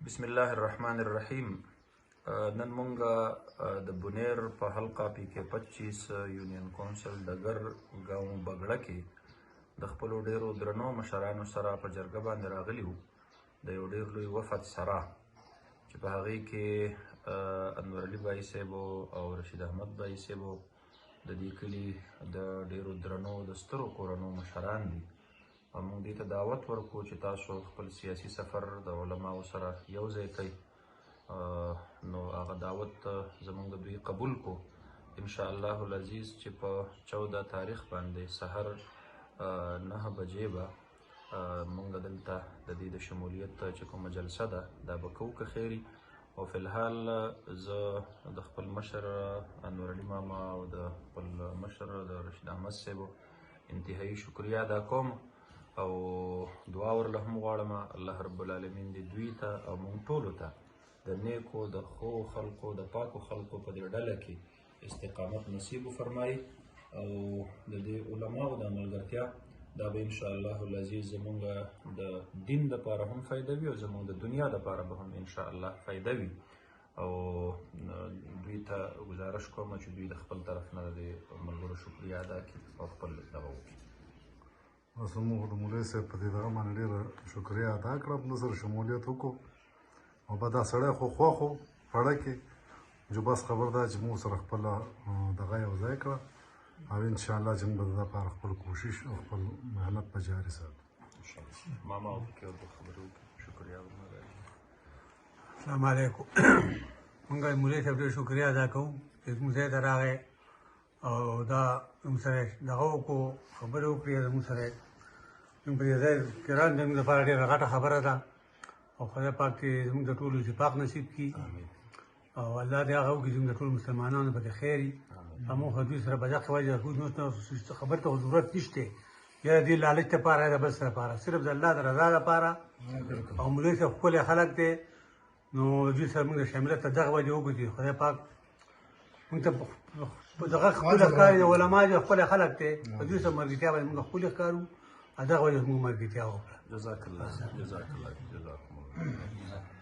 بسم الله الرحمن الرحیم. نن مونږه د بونیر په حلقه PK25 یونین کونسل ډګر ګاون بګړه کې د خپلو ډیرو درنو مشرانو سره په جرګه باندې راغلي وو د یو ډیر لوی وفد سره چې په هغې کې انور علي بای صاحب او رشید احمد بای صاحب د دې کلي د ډیرو درنو د سترو کورنو مشران دي او موږ دې ته دعوت ورکړو چې تاسو خپل سیاسي سفر د علماو سره یو ځای کوئ. نو هغه دعوت زموږ د دوی قبول کو انشاءالله العزیز چې په 14 تاریخ باندې سحر 9 بجې به موږ دلته د دې د شمولیت چې کومه جلسه ده دا به کوو که خیري. او فی الحال زه د خپل مشر انور علي ماما او د خپل مشر د رشید احمد صاحب انتهایی شکریه ادا کوم او دعا ورله هم غواړم الله رب العالمین دې دوی ته او موږ ټولو ته د نیکو د ښو خلقو د پاکو خلقو په دې ډله کې استقامت نصیب وفرمایي او د دې علماو د ملګرتیا دا به انشاءالله العزیز زموږ د دین دپاره هم فایده وي او زموږ د دنیا دپاره به هم انشاءالله فایده وي. او دوی ته ګزارش کوم چې دوی د خپل طرف نه د ملګرو شکریه ادا کړي او خپل دغه وکړي. زموږ د مولوي صاحب په دې دغه باندې ډېره شکریه ادا کړه، موږ سره شمولیت وکړو او به دا سړی خو خوښ و پړه کې جو بس خبر ده چې موږ سره خپله دغه یو ځای کړه او انشاءالله چې موږ به د لپاره خپل کوشش او خپل محنت په جاري ساتو. ماما او پکې ورته خبرې وکړي. شکریه السلام علیکم. موږ مولوي صاحب ډېر شکریه ادا کوو چې زموږ ځای ته راغی او دا زموږ سره دغه وکړو خبرې وکړې زموږ سره زموږ په دې ځای کې راغلی زموږ لپاره ډېره غټه خبره ده او خدای پاک دې زموږ د ټولو اتفاق نصیب کړي او الله دې هغه وکړي زموږ د ټولو مسلمانانو پکې خیر وي. موږ خو دوی سره په دغه وجه خبرې ته ضرورت نشته یا د دې لالچ دپاره یا د بل څه دپاره، صرف د الله د رضا دپاره او مولوي صاحب ښکلی خلک دی نو دوی سره موږ د شاملیت ته دغه وجه وکړو چې خدای پاک موږ ته دغه ښکلی ښکاري د علما چې ښکلی خلک دی په دوی سره ملګرتیا باندې موږ ښکلي ښکارو دغه وجه موږ ملګرتیا وکړه. جزاک الله جزاک الله جزاکم الله.